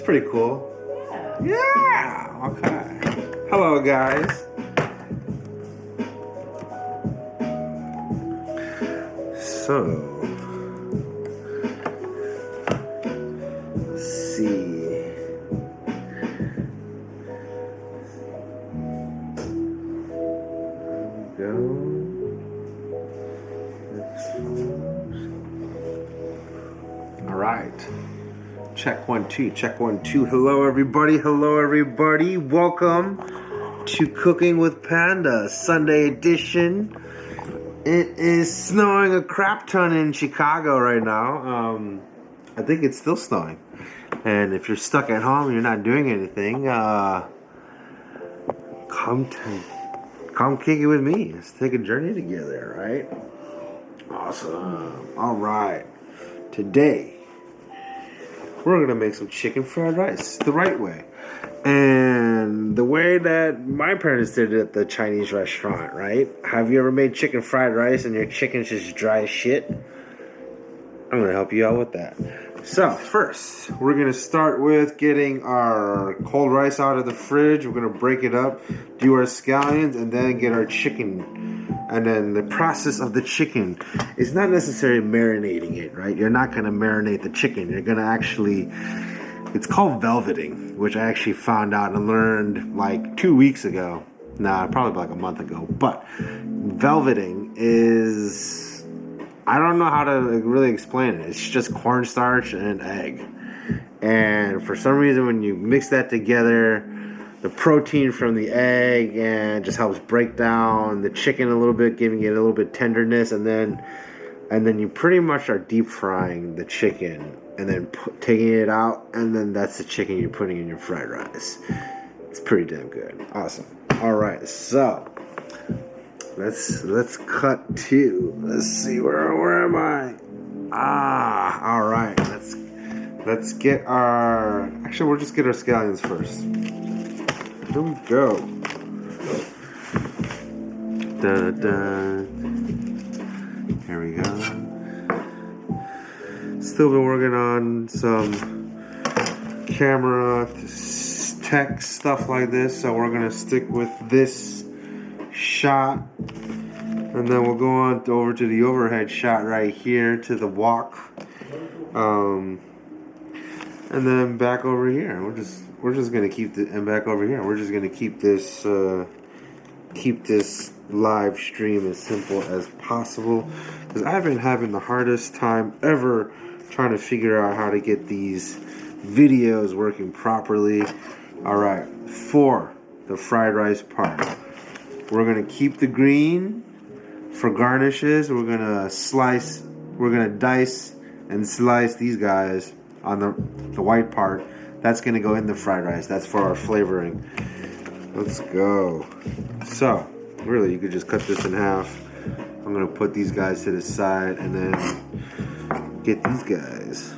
pretty cool. Yeah. Okay. Hello, guys. So, let's see. There we go. All right. Check 1 2. Check 1 2. Hello, everybody. Hello, everybody. Welcome to Cooking with Panda Sunday edition. It is snowing a crap ton in Chicago right now. I think it's still snowing. And if you're stuck at home, you're not doing anything, come kick it with me. Let's take a journey together, right? Awesome. All right. Today, we're going to make some chicken fried rice the right way. And the way that my parents did it at the Chinese restaurant, right? Have you ever made chicken fried rice and your chicken's just dry as shit? I'm going to help you out with that. So, first, we're going to start with getting our cold rice out of the fridge. We're going to break it up, do our scallions, and then get our chicken. And then the process of the chicken is not necessarily marinating it, right? You're not going to marinate the chicken. You're going to actually... It's called velveting, which I actually found out and learned like 2 weeks ago. Nah, probably like a month ago. But velveting is... I don't know how to really explain it. It's just cornstarch and egg. And for some reason, when you mix that together, the protein from the egg and just helps break down the chicken a little bit, giving it a little bit tenderness, and then you pretty much are deep frying the chicken and then taking it out, and then that's the chicken you're putting in your fried rice. It's pretty damn good. Awesome. All right, so let's cut to. Let's see, where am I? All right. Let's get our. Actually, we'll just get our scallions first. Here we go. Dun, dun. Here we go. Still been working on some camera tech stuff like this, so we're gonna stick with this shot, and then we'll go on over to the overhead shot right here to the wok, and then back over here. We're just gonna keep the and back over here. We're just gonna keep this live stream as simple as possible, because I've been having the hardest time ever trying to figure out how to get these videos working properly. All right, for the fried rice part, we're gonna keep the green for garnishes. We're gonna dice and slice these guys on the white part. That's gonna go in the fried rice. That's for our flavoring. Let's go. So, really, you could just cut this in half. I'm gonna put these guys to the side and then get these guys.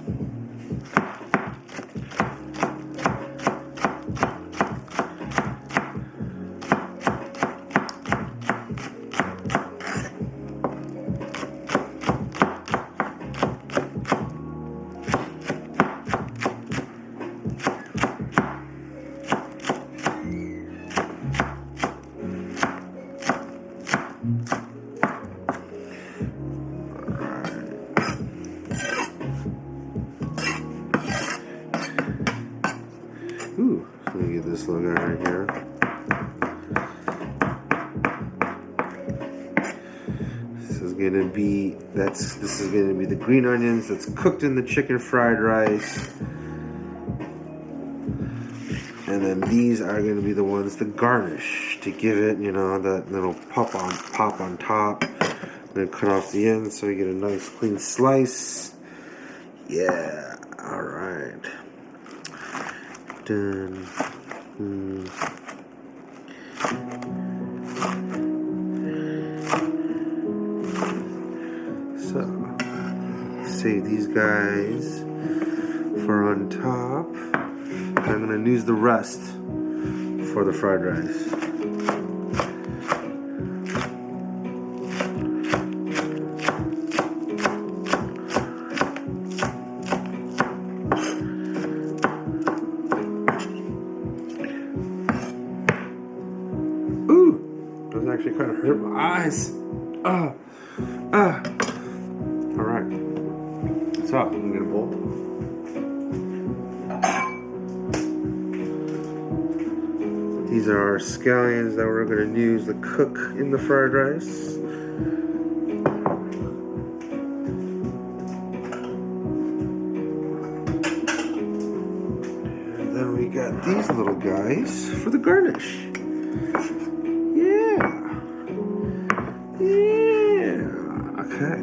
Ooh, let me get this logo right here. This is gonna be the green onions that's cooked in the chicken fried rice. And then these are gonna be the ones to garnish to give it, that little pop on top. Then cut off the end so you get a nice clean slice. Yeah, alright. Done. So, save these guys for on top. I'm going to use the rest for the fried rice. hurt my eyes. Alright. So, I'm gonna bowl. These are our scallions that we're going to use to cook in the fried rice. And then we got these little guys for the garnish. Yeah. Yeah. Okay.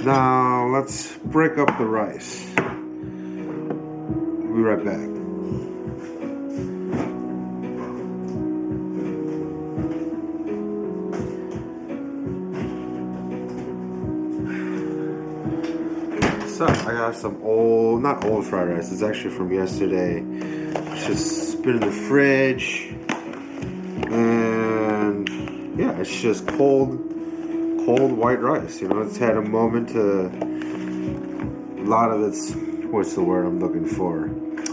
Now let's break up the rice. We'll be right back. So I got some old, not old fried rice, it's actually from yesterday. It's just been in the fridge. And yeah, it's just cold white rice. You know, it's had a moment to, a lot of its, what's the word I'm looking for?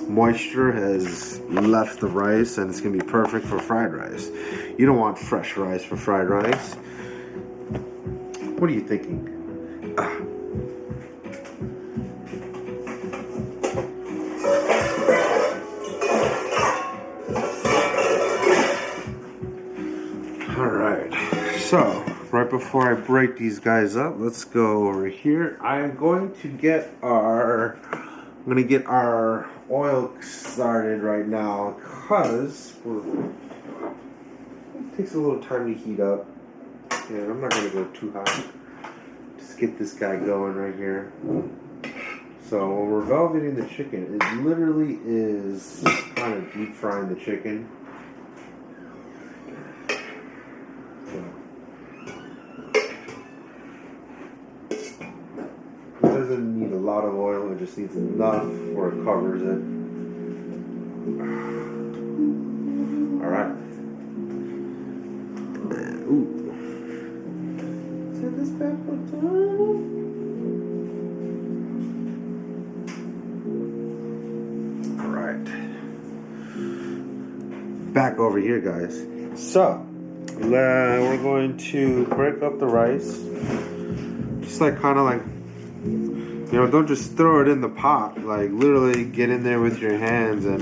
Moisture has left the rice, and it's gonna be perfect for fried rice. You don't want fresh rice for fried rice. What are you thinking? So, right before I break these guys up, let's go over here. I'm going to get our oil started right now because it takes a little time to heat up. And I'm not going to go too hot. Just get this guy going right here. So when we're velveting the chicken, it literally is kind of deep frying the chicken. It doesn't need a lot of oil, it just needs enough where it covers it. Alright. Ooh. Set this back on time. Alright. Back over here, guys. So, we're going to break up the rice. Just like kind of like, you know, don't just throw it in the pot. Like literally get in there with your hands and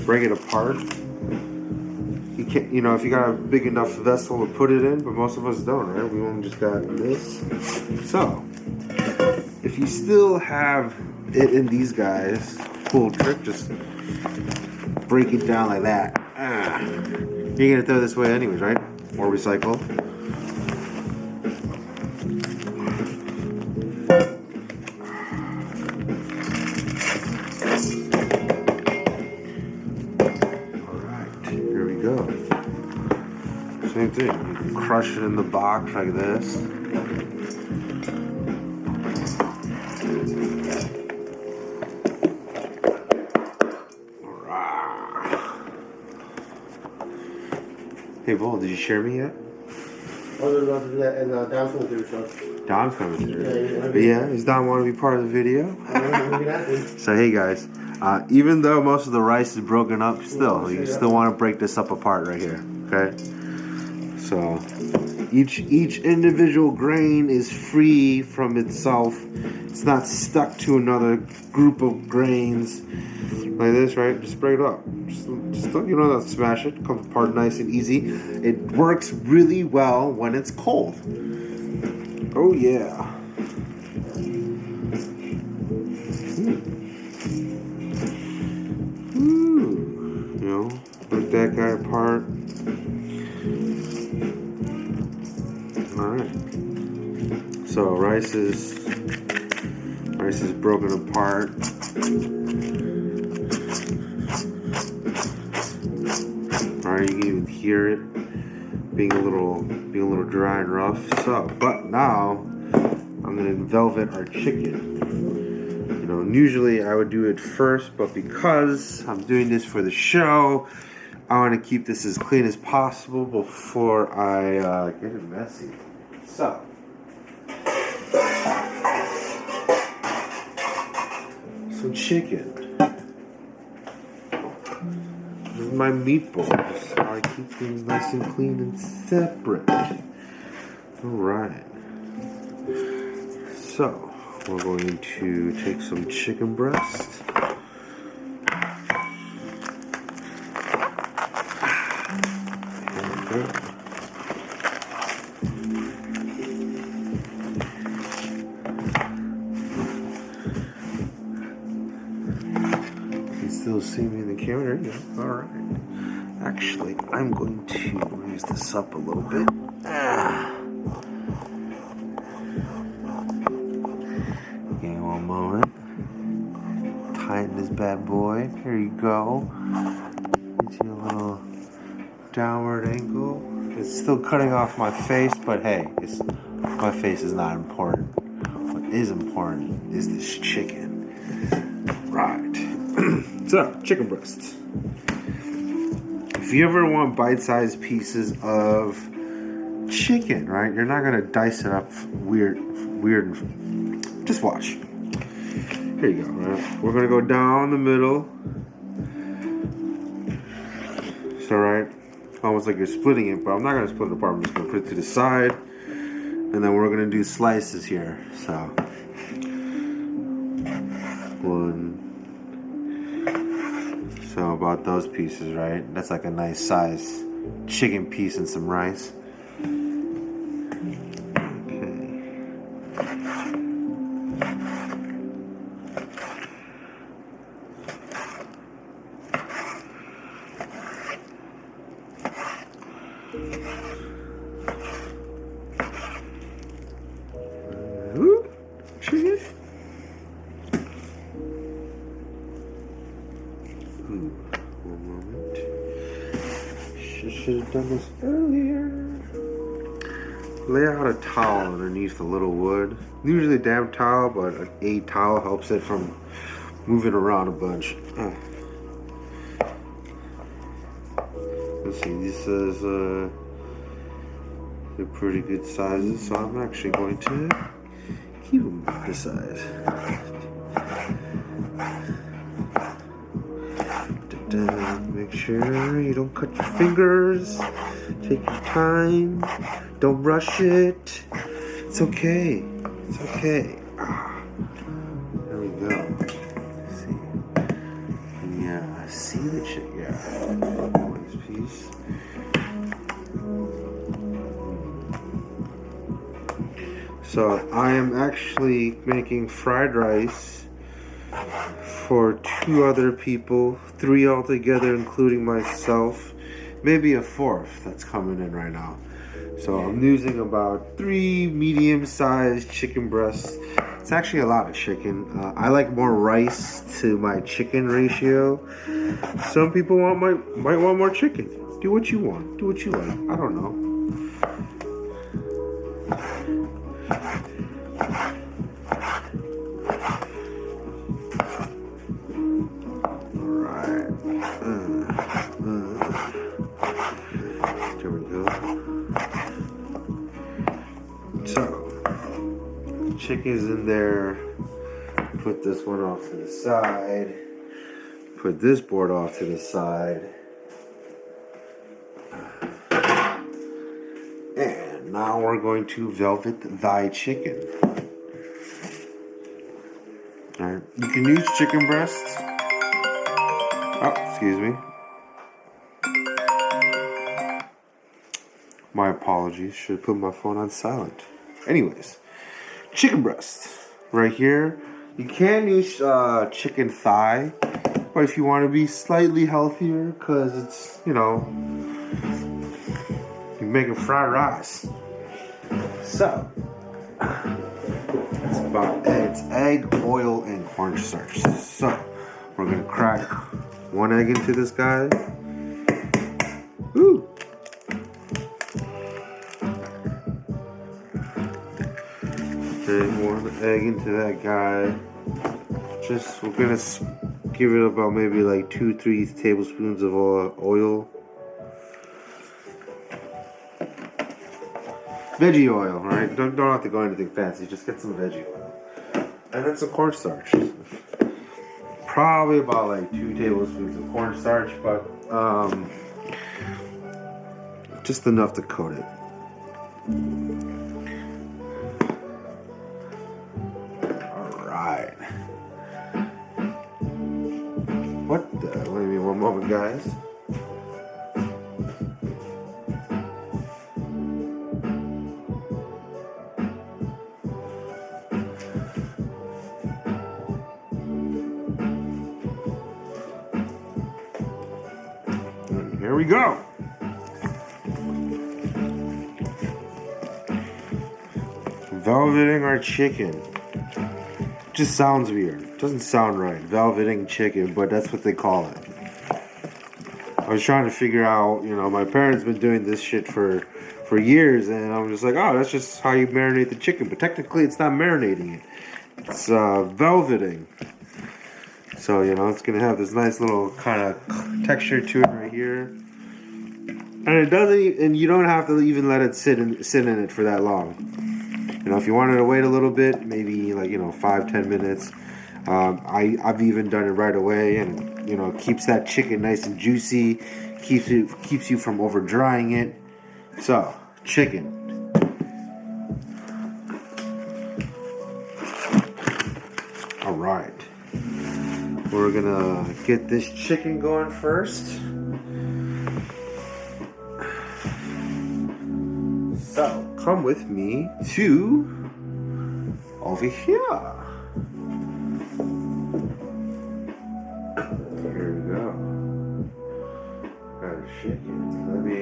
break it apart. You can't, you know, if you got a big enough vessel to put it in, but most of us don't, right? We only just got this. So, if you still have it in these guys, cool trick, just break it down like that. You're gonna throw this away anyways, right? Or recycle. Same thing. You can crush it in the box like this. Hey, Bull, did you share me yet? Oh, they're about to do that, and Dom's coming through, so. Dom's coming through. Yeah, does Dom want to be part of the video? So, hey guys, even though most of the rice is broken up, still, you still want to break this up apart right here, okay? So each individual grain is free from itself. It's not stuck to another group of grains like this, right? Just break it up. Just don't, you know, not smash it. Comes apart nice and easy. It works really well when it's cold. Oh yeah. You know, break that guy apart. Alright, so rice is broken apart. Alright, you can even hear it being a little dry and rough. So, but now I'm gonna velvet our chicken. You know, usually I would do it first, but because I'm doing this for the show, I want to keep this as clean as possible before I get it messy. So, some chicken. my meatballs. I keep things nice and clean and separate. Alright. So, we're going to take some chicken breast. There we go. Still see me in the camera. Yeah. All right. Actually, I'm going to raise this up a little bit. Okay, one moment. Tighten this bad boy. Here you go. Into a little downward angle. It's still cutting off my face, but hey, my face is not important. What is important is this chicken. Right. So, chicken breasts. If you ever want bite-sized pieces of chicken, right? You're not gonna dice it up weird. Just watch. Here you go. Right? We're gonna go down the middle. So, right, almost like you're splitting it, but I'm not gonna split it apart. I'm just gonna put it to the side, and then we're gonna do slices here. So, one. So about those pieces, right? That's like a nice size chicken piece and some rice. Okay. Ooh, chicken. One moment. Should have done this earlier. Lay out a towel underneath the little wood. Usually a damp towel, but a towel helps it from moving around a bunch. Let's see, this is they're pretty good sizes, so I'm actually going to keep them this size. Make sure you don't cut your fingers. Take your time. Don't rush it. It's okay. It's okay. There we go. See. Yeah, see the chick. Yeah. This piece. So I am actually making fried rice for 2 other people, 3 altogether, including myself, maybe a 4th that's coming in right now. So I'm using about 3 medium-sized chicken breasts. It's actually a lot of chicken. I like more rice to my chicken ratio. Some people might want more chicken. Do what you want. Do what you like. I don't know. There we go. So, chicken's in there. Put this one off to the side. Put this board off to the side. And now we're going to velvet thy chicken. Alright, you can use chicken breasts. Oh, excuse me. My apologies. Should have put my phone on silent. Anyways, chicken breast right here. You can use chicken thigh, but if you want to be slightly healthier, because it's, you know, you're making fried rice. So, it's egg, oil, and cornstarch. So, we're gonna crack 1 egg into this guy. Ooh. Okay, 1 egg into that guy. We're gonna give it about maybe like 2-3 tablespoons of oil. Veggie oil, right? Don't have to go anything fancy. Just get some veggie oil, and then some cornstarch. Probably about like 2 tablespoons of cornstarch, but Just enough to coat it. Alright. What the? Wait a minute, one moment, guys. And here we go. Velveting our chicken. Just sounds weird. Doesn't sound right. Velveting chicken, but that's what they call it. I was trying to figure out, you know, my parents been doing this shit for years, and I'm just like, oh, that's just how you marinate the chicken. But technically, it's not marinating it. It's velveting. So, you know, it's going to have this nice little kind of texture to it right here. And it doesn't, and you don't have to even let it sit in it for that long. You know, if you wanted to wait a little bit, maybe like, you know, 5-10 minutes. I've even done it right away, and you know, it keeps that chicken nice and juicy, keeps you from over drying it. So, chicken. All right, we're gonna get this chicken going first. So, come with me to over here. Here we go. Got a chicken. Let me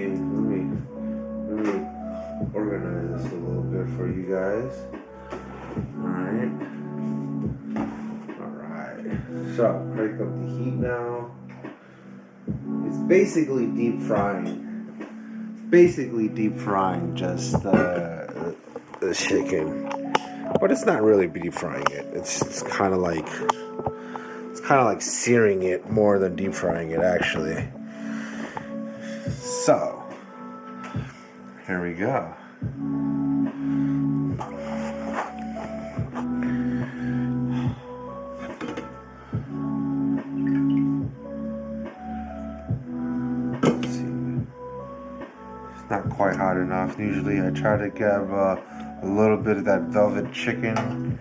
organize this a little bit for you guys. Alright. So, crank up the heat now. It's basically deep frying. Just the chicken. But it's not really deep frying it. It's kind of like searing it more than deep frying it, actually. So, here we go. Let's see. It's not quite hot enough. Usually I try to give a little bit of that velvet chicken.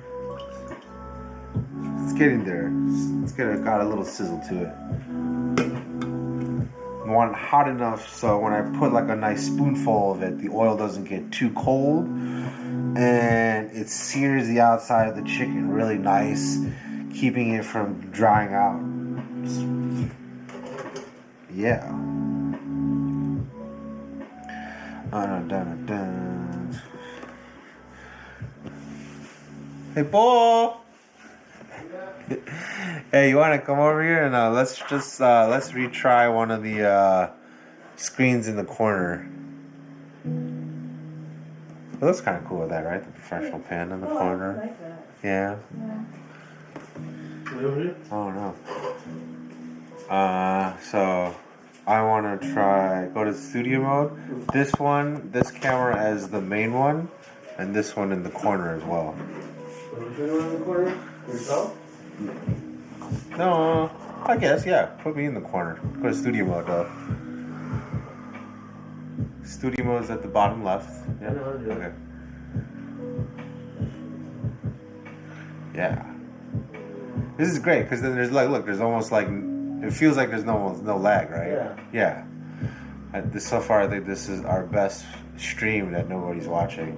It's getting there. It's got a little sizzle to it. I want it hot enough so when I put like a nice spoonful of it, the oil doesn't get too cold, and it sears the outside of the chicken really nice, keeping it from drying out. Yeah. Hey, Paul. Hey, you want to come over here and let's retry one of the screens in the corner. It looks kind of cool with that, right? The professional Panda in the corner. I like that. Yeah. Oh no. So I want to go to studio mode. This camera as the main one, and this one in the corner as well. Which one in the corner? Yourself? No, I guess, yeah. Put me in the corner. Go to studio mode, though. Studio mode is at the bottom left. Yeah. Okay. Yeah. This is great because then there's there's almost like it feels like there's no lag, right? Yeah. So far, I think this is our best stream that nobody's watching.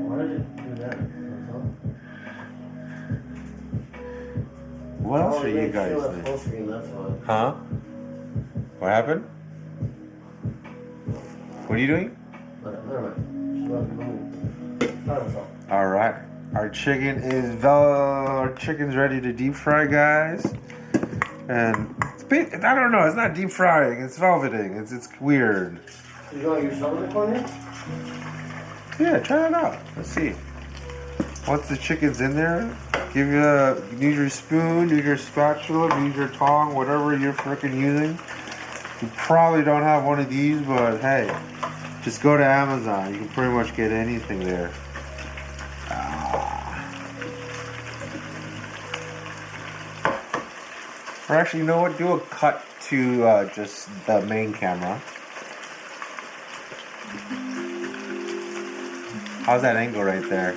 Why did you do that? What else are you guys doing? Full screen, that's why. Huh? What happened? What are you doing? Never mind. All right. Our chicken's ready to deep fry, guys. And I don't know. It's not deep frying. It's velveting. It's weird. So you want your son in the corner? Yeah, try it out. Let's see. Once the chicken's in there, use your spoon, use your spatula, use your tongue, whatever you're freaking using. You probably don't have one of these, but hey, just go to Amazon. You can pretty much get anything there. Or actually, you know what? Do a cut to just the main camera. How's that angle right there?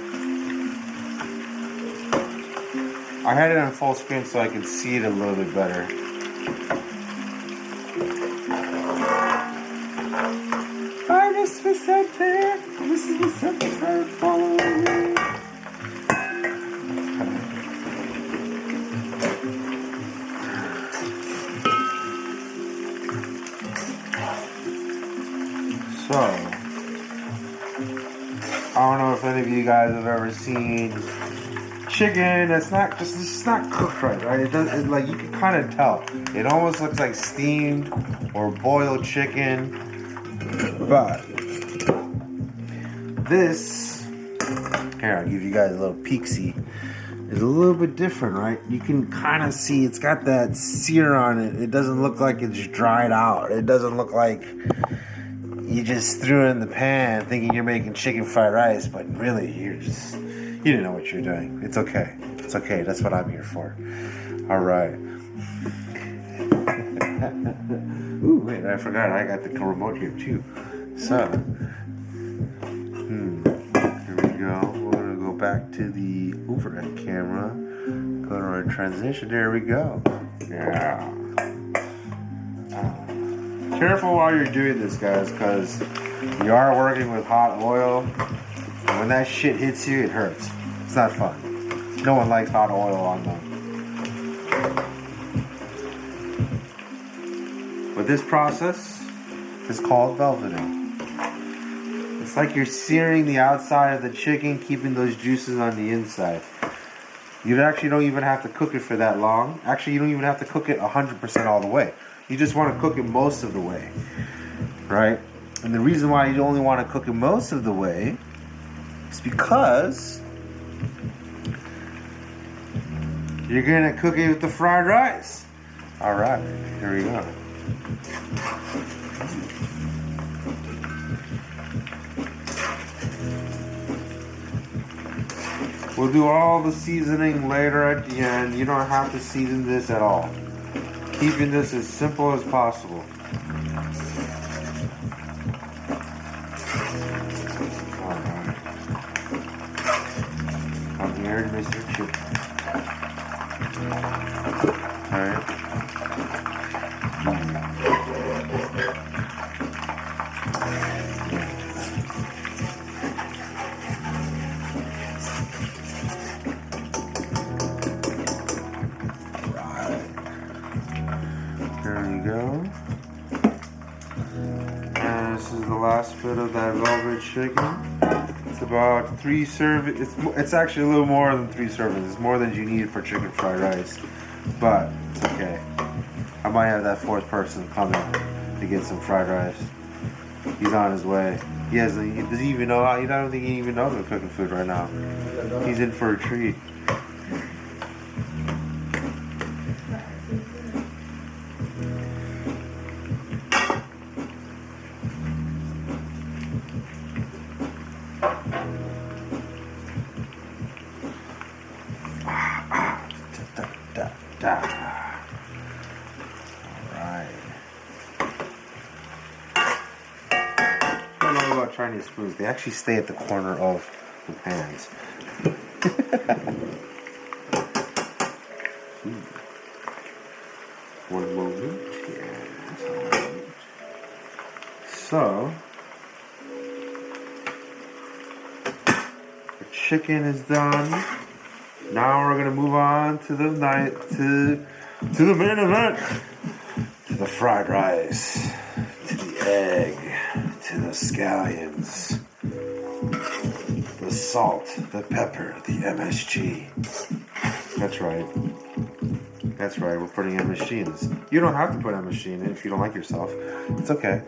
I had it on full screen so I could see it a little bit better. Hi, Mr. Vicente. Mrs. Vicente, trying to follow me. So, I don't know if any of you guys have ever seen chicken that's not just not cooked right? It does like you can kind of tell. It almost looks like steamed or boiled chicken, but this here I'll give you guys a little peek-see. Is a little bit different, right? You can kind of see it's got that sear on it. It doesn't look like it's dried out. It doesn't look like you just threw it in the pan thinking you're making chicken fried rice, but really you didn't know what you're doing. It's okay. It's okay. That's what I'm here for. All right. Ooh, wait, I forgot. I got the remote here too. So, here we go. We're gonna go back to the overhead camera. Go to our transition. There we go. Yeah. Careful while you're doing this, guys, because you are working with hot oil. And when that shit hits you, it hurts. It's not fun. No one likes hot oil on them. But this process is called velveting. It's like you're searing the outside of the chicken, keeping those juices on the inside. You actually don't even have to cook it for that long. Actually, you don't even have to cook it 100% all the way. You just want to cook it most of the way, right? And the reason why you only want to cook it most of the way is because you're going to cook it with the fried rice. All right, here we go. We'll do all the seasoning later at the end. You don't have to season this at all. Keeping this as simple as possible. Alright. I'm here, Mr. Chip. Alright. There we go. And this is the last bit of that velvet chicken. It's about 3 servings. It's actually a little more than 3 servings. It's more than you need for chicken fried rice. But it's okay. I might have that 4th person come in to get some fried rice. He's on his way. Does he even know? I don't think he even knows we're cooking food right now. He's in for a treat. Chinese spoons, they actually stay at the corner of the pans. One moment. Yes. So the chicken is done. Now we're gonna move on to the the main event. To the fried rice. To the egg. To the scallions, the salt, the pepper, the MSG. That's right. That's right, we're putting MSG in this. You don't have to put MSG in it if you don't like yourself. It's okay.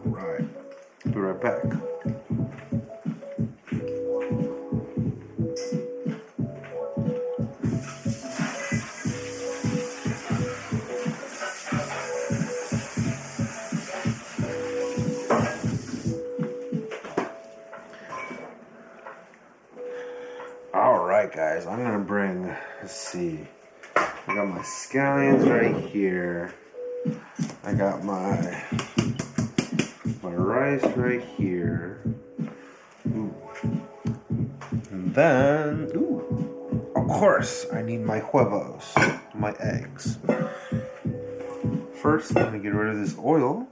Alright. Be right back. guys, I'm gonna bring, let's see, I got my scallions right here. I got my rice right here. Ooh. And then, ooh, of course, I need my huevos, my eggs. First, I'm gonna get rid of this oil.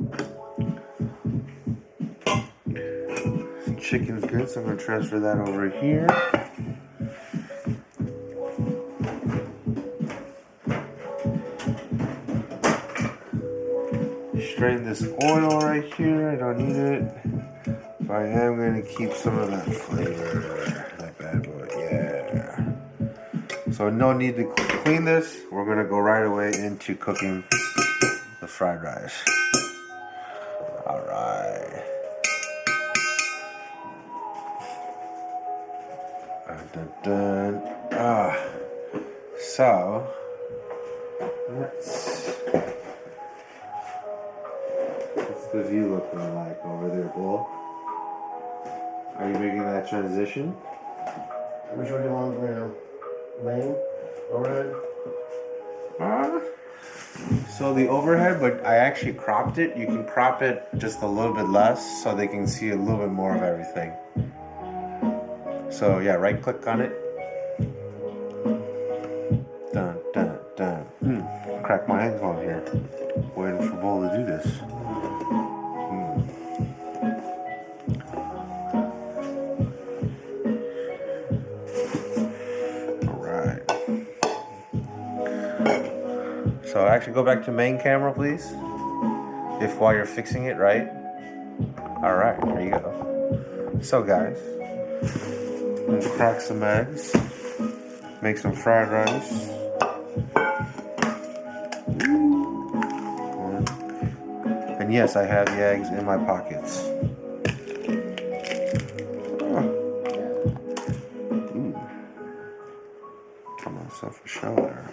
Chicken's good, so I'm gonna transfer that over here. Strain this oil right here. I don't need it, but I am gonna keep some of that flavor. That bad boy, yeah. So no need to clean this. We're gonna go right away into cooking the fried rice. All right. Dun, dun. So what's the view looking like over there, Bull? Are you making that transition? Which one do you want, main? Overhead? So the overhead, but I actually cropped it. You can crop it just a little bit less so they can see a little bit more of everything. So yeah, right click on it. Dun, dun, dun. Crack my eggs on here. Waiting for Bull to do this. Alright. So actually go back to main camera, please. If while you're fixing it, right? Alright, there you go. So guys, I'm gonna crack some eggs. Make some fried rice. And yes, I have the eggs in my pockets. Ooh. Got myself a shell there.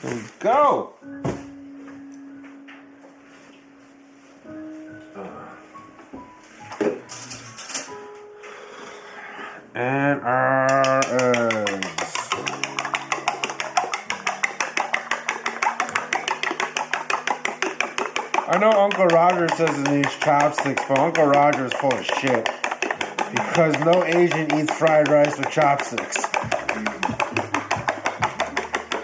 There we go. And our eggs. I know Uncle Roger says it needs chopsticks, but Uncle Roger is full of shit. Because no Asian eats fried rice with chopsticks.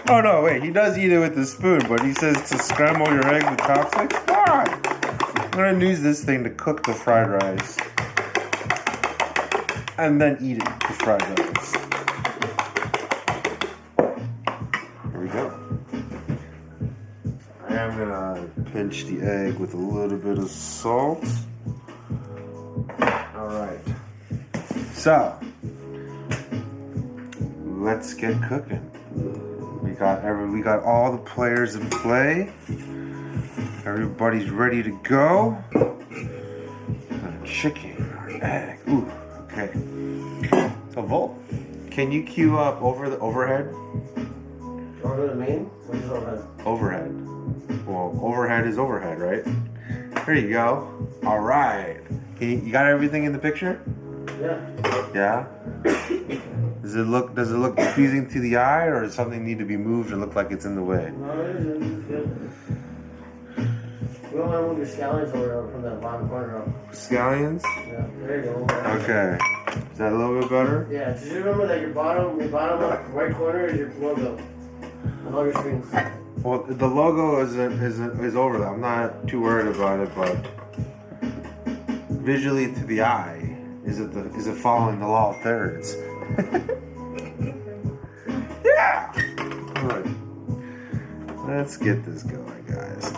Oh no, wait, he does eat it with a spoon, but he says to scramble your eggs with chopsticks? Why? I'm gonna use this thing to cook the fried rice. And then eat it with fried rice. Here we go. I am gonna pinch the egg with a little bit of salt. Alright. So, let's get cooking. We got all the players in play. Everybody's ready to go. Chicken or egg. Ooh, okay. So Volt, can you queue up over the overhead? Over the main? What is overhead? Overhead. Well, overhead is overhead, right? There you go. All right. You got everything in the picture? Yeah. Yeah. Does it look pleasing to the eye, or does something need to be moved or look like it's in the way? No, it's good. We don't want to move your scallions over from that bottom corner up. Scallions? Yeah, there you go. Okay. Is that a little bit better? Yeah, just remember that your bottom right corner is your logo on all your screens. Well, the logo is over there. I'm not too worried about it, but visually to the eye, is it following the law of thirds? Yeah. All right. Let's get this going, guys.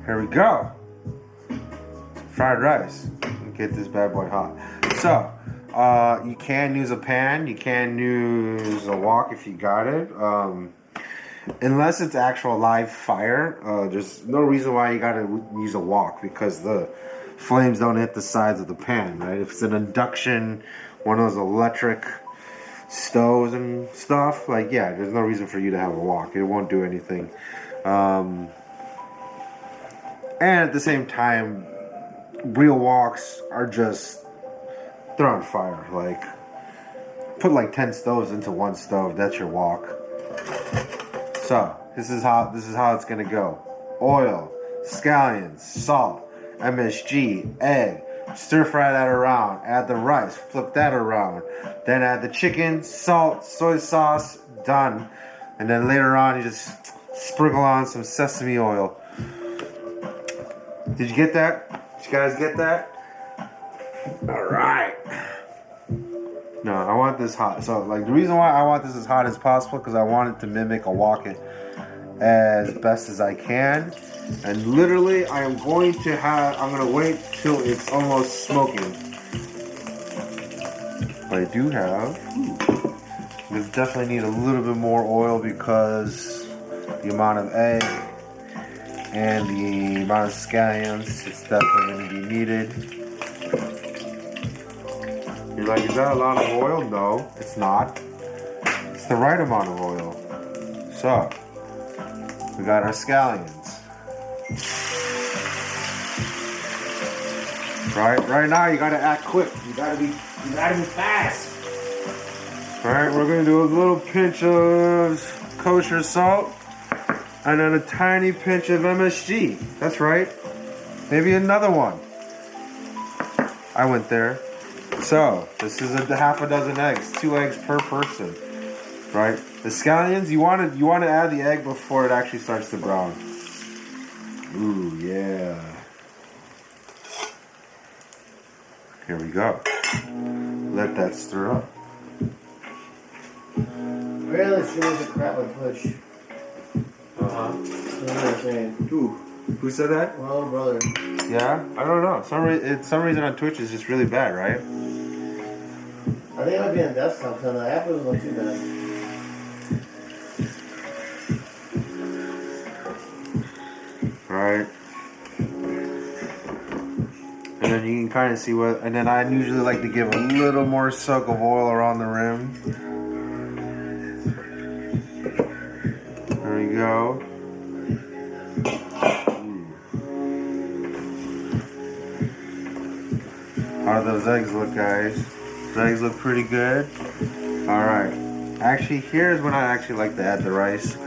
Here we go. Fried rice. Get this bad boy hot. So, you can use a pan. You can use a wok if you got it. Unless it's actual live fire, there's no reason why you gotta use a wok, because the flames don't hit the sides of the pan, right? If it's an induction, one of those electric stoves and stuff, like, yeah, there's no reason for you to have a wok. It won't do anything. And at the same time, real woks are just, they're on fire. Like, put like 10 stoves into one stove, that's your wok. So this is how it's gonna go. Oil, scallions, salt, MSG, egg, stir fry that around, add the rice, flip that around, then add the chicken, salt, soy sauce, done. And then later on you just sprinkle on some sesame oil. Did you get that? Did you guys get that? Alright. No, I want this hot. So, like, the reason why I want this as hot as possible, because I want it to mimic a wok as best as I can. And literally, I'm going to wait till it's almost smoking. But I do have, we definitely need a little bit more oil because the amount of egg and the amount of scallions, it's definitely going to be needed. You're like, is that a lot of oil? No, it's not. It's the right amount of oil. So, we got our scallions. Right now you gotta act quick. You gotta be fast. Alright, we're gonna do a little pinch of kosher salt and then a tiny pinch of MSG. That's right. Maybe another one. I went there. So, this is a half a dozen eggs, 2 eggs per person, right? The scallions, you want to add the egg before it actually starts to brown. Ooh, yeah. Here we go. Let that stir up. Really, she was a crap with push. That's what I'm saying. Who said that? My little brother. Yeah? I don't know. Some reason on Twitch is just really bad, right? I think it might be on desktop, so the app doesn't look too bad. Right. And then you can kind of see what, and then I usually like to give a little more soak of oil around the rim. There we go. How do those eggs look, guys? Those eggs look pretty good. Alright. Actually, here's when I actually like to add the rice.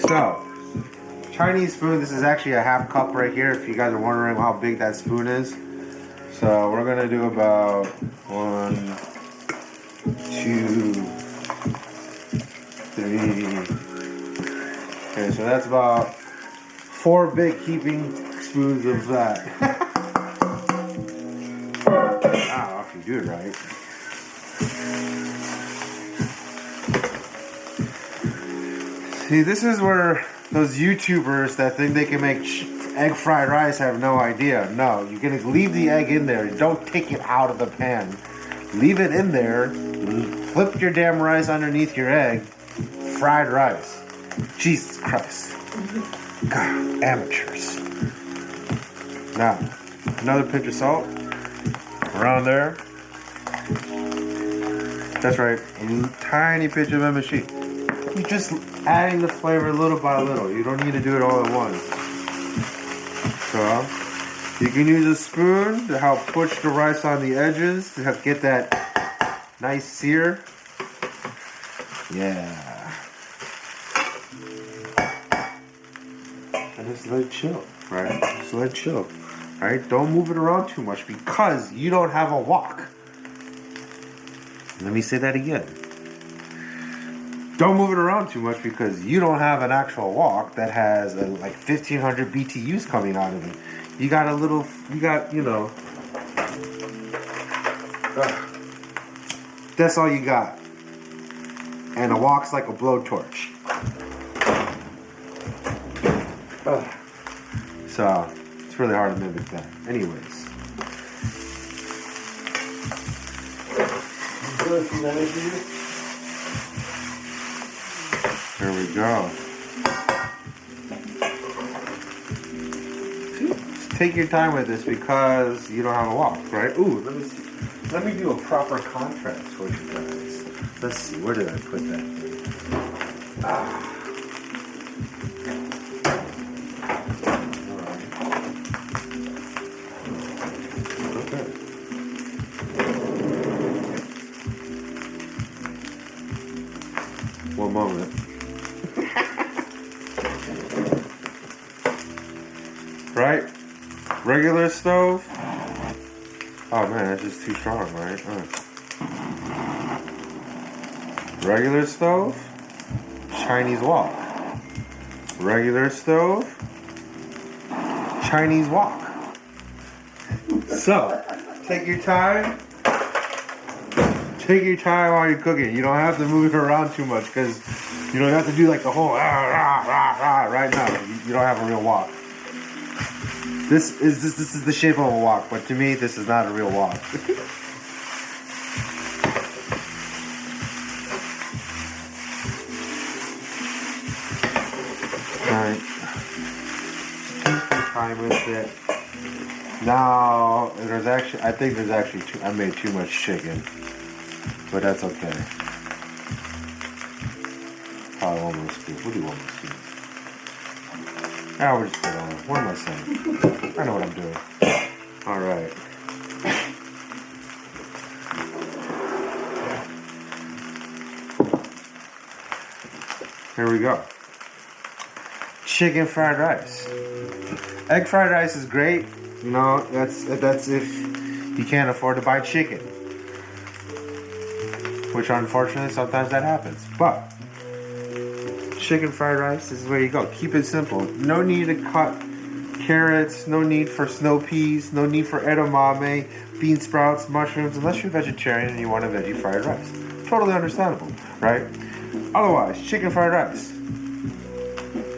So, Chinese spoon, this is actually a half cup right here if you guys are wondering how big that spoon is. So, we're going to do about 1, 2, 3. Okay, so that's about 4 big heaping spoons of that. Wow, if you do it right. See, this is where those YouTubers that think they can make egg fried rice have no idea. No, you're going to leave the egg in there. Don't take it out of the pan. Leave it in there. Flip your damn rice underneath your egg. Fried rice. Jesus Christ. God, amateurs. Now, another pinch of salt. Around there. That's right. A tiny pinch of MSG. You're just adding the flavor little by little. You don't need to do it all at once. So, you can use a spoon to help push the rice on the edges to help get that nice sear. Yeah. And just let it chill, right? Just let it chill. Alright? Don't move it around too much because you don't have a wok. Let me say that again. Don't move it around too much because you don't have an actual wok that has like 1500 BTUs coming out of it. You got a little, that's all you got. And a wok's like a blowtorch. So, it's really hard to mimic that. Anyways. There we go. See, it's take your time with this because you don't have a wok, right? Ooh, let me see. Let me do a proper contrast for you guys. Let's see, where did I put that thing? Ah. Okay. One moment. Right? Regular stove. Oh man, that's just too strong, right? Regular stove. Chinese wok. Regular stove. Chinese wok. So, take your time. Take your time while you're cooking. You don't have to move it around too much because you don't have to do like the whole right now. You don't have a real wok. This is the shape of a wok, but to me, this is not a real wok. Alright. Take your time with it. Now, I think there's actually I made too much chicken, but that's okay. Probably one more scoop. We'll do one more scoop. Now we'll just put it on. What am I saying? I know what I'm doing. Alright. Here we go. Chicken fried rice. Egg fried rice is great. You know, that's if you can't afford to buy chicken. Which unfortunately sometimes that happens. But chicken fried rice is where you go. Keep it simple. No need to cut carrots, no need for snow peas, no need for edamame, bean sprouts, mushrooms, unless you're vegetarian and you want a veggie fried rice. Totally understandable, right? Otherwise, chicken fried rice.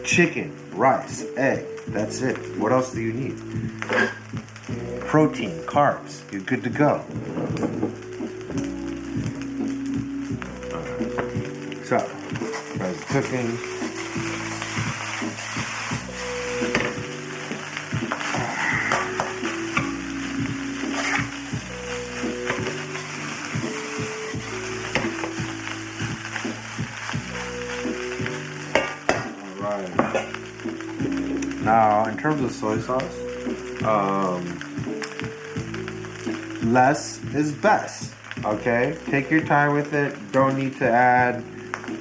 Chicken, rice, egg. That's it. What else do you need? Protein, carbs. You're good to go. So, as cooking. Now, in terms of soy sauce, less is best. Okay, take your time with it. Don't need to add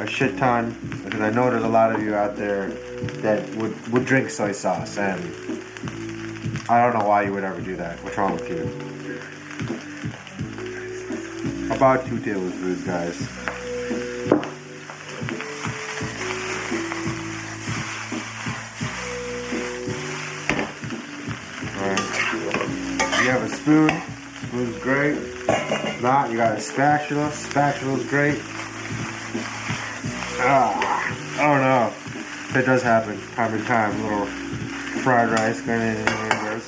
a shit ton because I know there's a lot of you out there that would drink soy sauce, and I don't know why you would ever do that. What's wrong with you? About 2 tablespoons, guys. You have a spoon. Spoon's great. If not, you got a spatula. Spatula's great. Oh no. That does happen time to time. A little fried rice going in there.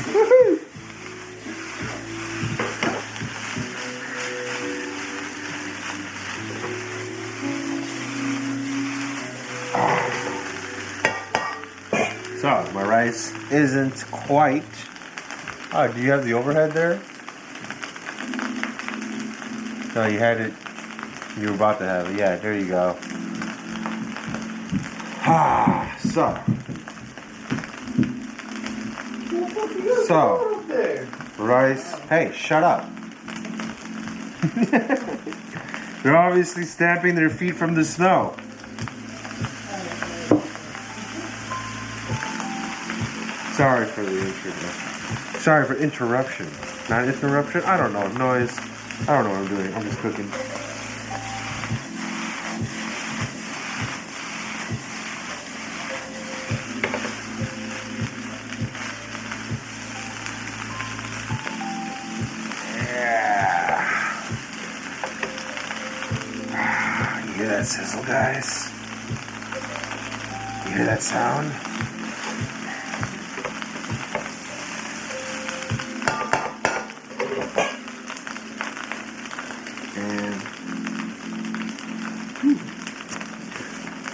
Woohoo! So, my rice isn't quite. Oh, do you have the overhead there? No, you had it. You were about to have it. Yeah, there you go. So, rice. Hey, shut up. They're obviously stamping their feet from the snow. Sorry for the introduction. Sorry for interruption. Not interruption? I don't know. Noise. I don't know what I'm doing. I'm just cooking. Yeah. You hear that sizzle, guys? You hear that sound?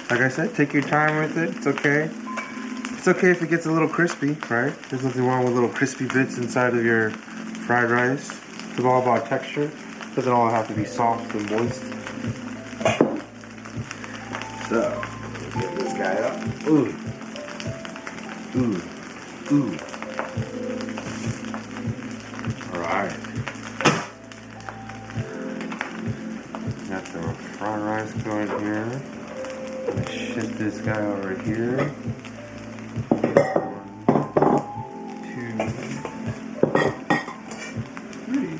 Like I said, take your time with it. It's okay. It's okay if it gets a little crispy, right? There's nothing wrong with little crispy bits inside of your fried rice. It's all about texture. It doesn't all have to be soft and moist. So, let's get this guy up. Ooh. Ooh. Ooh. Alright. Got the fried rice going here. Let's shift this guy over here. 1, 2, 3.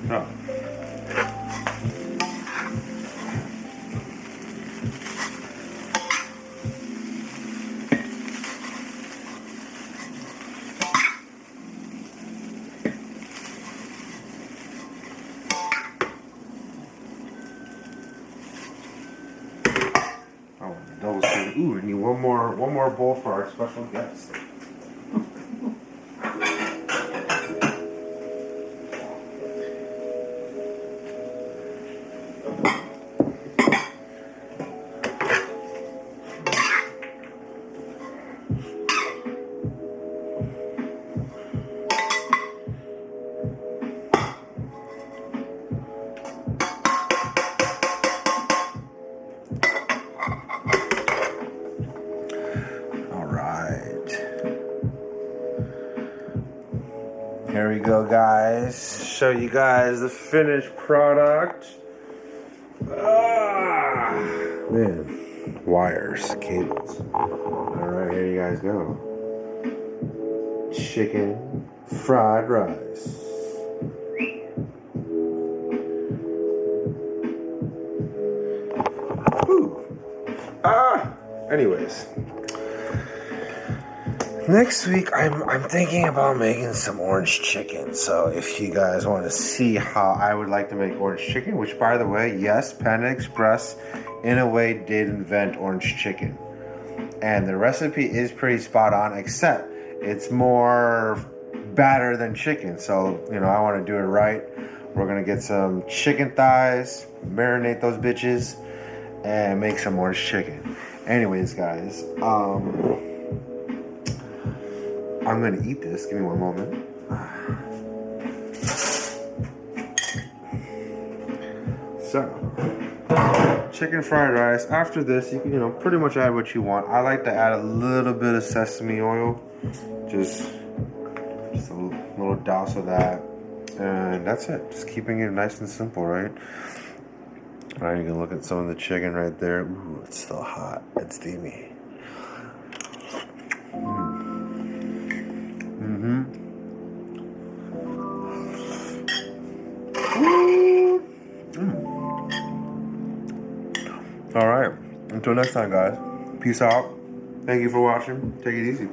Oh. Double spoon. Ooh, we need one more bowl for our special guest. Here we go, guys. Show you guys the finished product. Ah, man, wires, cables. All right, here you guys go. Chicken fried rice. Ooh. Ah. Anyways. Next week, I'm thinking about making some orange chicken. So if you guys want to see how I would like to make orange chicken, which by the way, yes, Panda Express in a way did invent orange chicken. And the recipe is pretty spot on, except it's more batter than chicken. So, you know, I want to do it right. We're going to get some chicken thighs, marinate those bitches, and make some orange chicken. Anyways, guys, I'm gonna eat this. Give me one moment. So, chicken fried rice. After this, you can, you know, pretty much add what you want. I like to add a little bit of sesame oil, just a little douse of that, and that's it. Just keeping it nice and simple, right? All right, you can look at some of the chicken right there. Ooh, it's still hot. It's steamy. All right. Until next time, guys. Peace out. Thank you for watching. Take it easy.